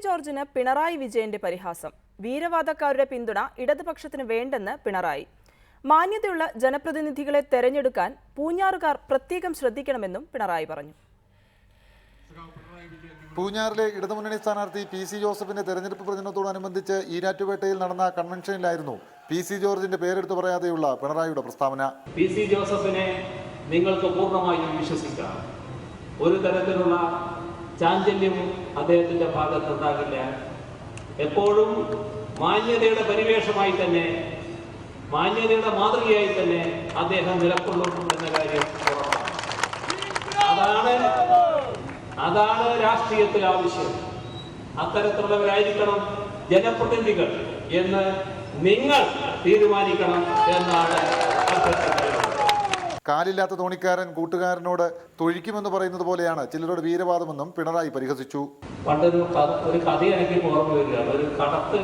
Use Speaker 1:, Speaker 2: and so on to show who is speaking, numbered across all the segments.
Speaker 1: ജോർജിന് പിണറായി വിജയന്റെ പരിഹാസം. വീരവാദക്കാരുടെ പിന്തുണ ഇടതുപക്ഷത്തിന് വേണ്ടെന്ന് പിണറായി. മാന്യതയുള്ള ജനപ്രതിനിധികളെ തെരഞ്ഞെടുക്കാൻ പൂഞ്ഞാറുകാർ പ്രത്യേകം ശ്രദ്ധിക്കണമെന്നും പിണറായി പറഞ്ഞു.
Speaker 2: പൂഞ്ഞാറിലെ ഇടതുമുന്നണി സ്ഥാനാർത്ഥി PC ജോസഫിന്റെ തെരഞ്ഞെടുപ്പ് പ്രചരണത്തോടനുബന്ധിച്ച് ഈരാറ്റുപേട്ടയിൽ നടന്ന കൺവെൻഷനിലായിരുന്നു PC ജോർജിന്റെ പേരെടുത്തു പറയാതെയുള്ള പിണറായിയുടെ പ്രസ്താവന.
Speaker 3: PC ജോസഫിനെ നിങ്ങൾക്ക് പൂർണ്ണമായും വിശ്വസിക്കാം. ഒരു തരത്തിലുള്ള ചാഞ്ചല്യവും അദ്ദേഹത്തിന്റെ ഭാഗത്തുണ്ടാകില്ല. എപ്പോഴും മാന്യതയുടെ പരിവേഷമായി തന്നെ, മാന്യതയുടെ മാതൃകയായി തന്നെ അദ്ദേഹം നിലകൊള്ളും എന്ന കാര്യം ഉറപ്പാണ്. അതാണ് രാഷ്ട്രീയത്തിൽ ആവശ്യം. അത്തരത്തിലുള്ളവരായിരിക്കണം ജനപ്രതിനിധികൾ എന്ന് നിങ്ങൾ തീരുമാനിക്കണം എന്നാണ്.
Speaker 2: കാലില്ലാത്ത തോണിക്കാരൻ കൂട്ടുകാരനോട് തൊഴിക്കുമെന്ന് പറയുന്നത് പോലെയാണ് ചിലരുടെ വീരവാദമെന്നും പിണറായി പരിഹസിച്ചു.
Speaker 3: പണ്ടൊരു കഥ എനിക്ക് ഓർമ്മ വരികയാണ്. ഒരു കടത്ത്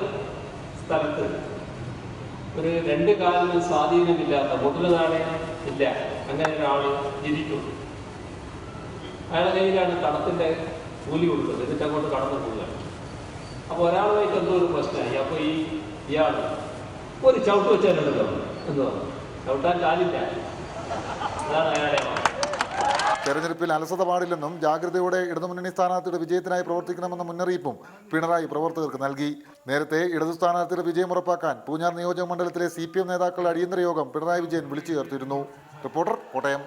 Speaker 3: സ്ഥലത്ത് ഒരു രണ്ട് കാലിനും സ്വാധീനമില്ലാത്ത മുതലതാഴെ ഇല്ല അങ്ങനെ ഒരാൾ ജീവിക്കുന്നു. അയാളുടെ കയ്യിലാണ് കടത്തിന്റെ കൂലി കൊടുക്കുന്നത്. എന്നിട്ട് അങ്ങോട്ട് കടന്നു പോവുകയാണ്. അപ്പോൾ ഒരാളുമായിട്ട് എന്തോ ഒരു പ്രശ്നമായി. അപ്പോൾ ഇയാൾ ഒരു ചവിട്ട് വെച്ചാലുണ്ടല്ലോ, എന്തോ ചവിട്ടാൻ കാലില്ല. അതാണ് അയാളെ.
Speaker 2: തെരഞ്ഞെടുപ്പിൽ അലസത പാടില്ലെന്നും ജാഗ്രതയോടെ ഇടതുമുന്നണി സ്ഥാനാർത്ഥിയുടെ വിജയത്തിനായി പ്രവർത്തിക്കണമെന്ന മുന്നറിയിപ്പും പിണറായി പ്രവർത്തകർക്ക് നൽകി. നേരത്തെ ഇടതു സ്ഥാനാർത്ഥിയുടെ വിജയം ഉറപ്പാക്കാൻ പൂഞ്ഞാർ നിയോജക മണ്ഡലത്തിലെ CPM നേതാക്കളുടെ അടിയന്തര യോഗം പിണറായി വിജയൻ വിളിച്ചു ചേർത്തിരുന്നു. റിപ്പോർട്ടർ, കോട്ടയം.